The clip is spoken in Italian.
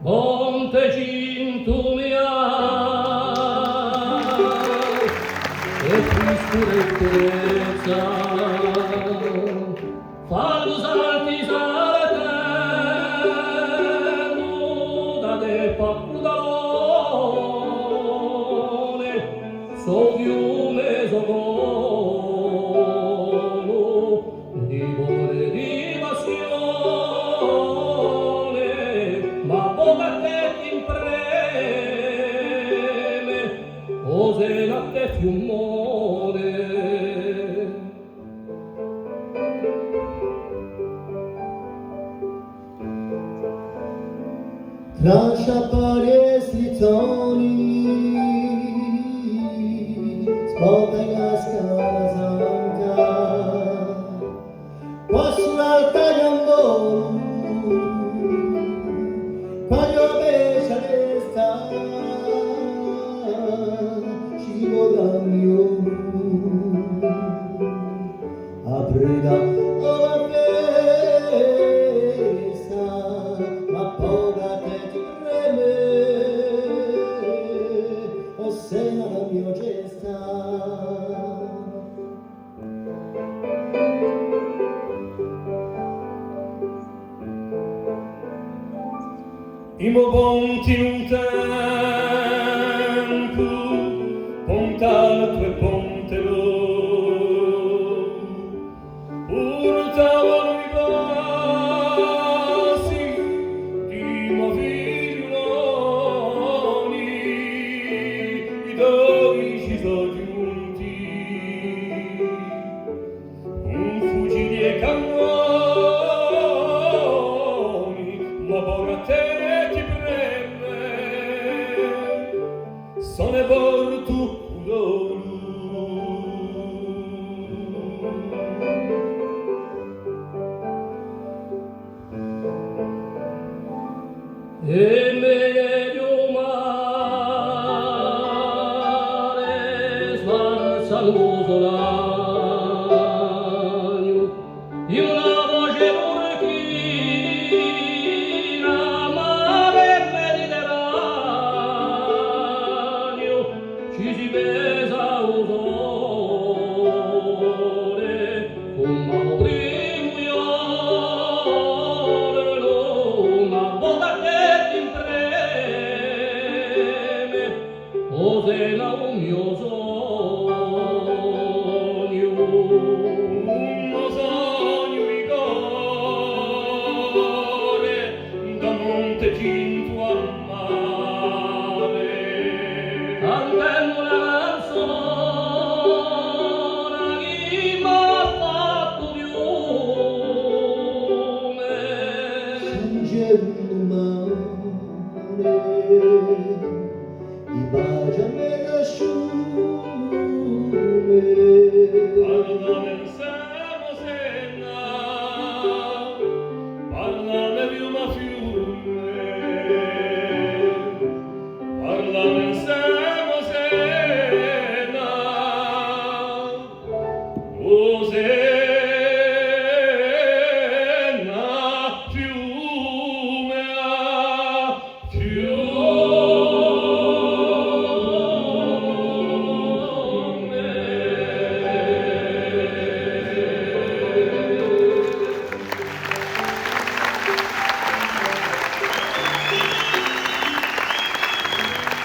Montecinto mia e tristezza fallo salti saleteno da de papudalone so fiume sogono di cuore di passione ma poca te ti impreme ose latte fiumone. Tra sciappari e strizzoni sbocca in la scala santa qua sull'alta di un volo quando pesce resta ci dico da mio aprida la festa ma poca te ti preme o sena la mia gesta. Imo ponti in un tempo, pontato e ponte lo, urtavano i passi di moviloni, i dodici sono giunti, un fucile e cannoni, ma poca te sono portu loro e meglio mare svanza l'usolagno in una voce turchina mare mediterraneo ci si besa usore un matrimonio una boda che ti impreme o se la un mio sogno mi corre da Montecinto a mare cantando una canzone chi m'ha fatto fiume Giungendo mare, i baci a me lasciò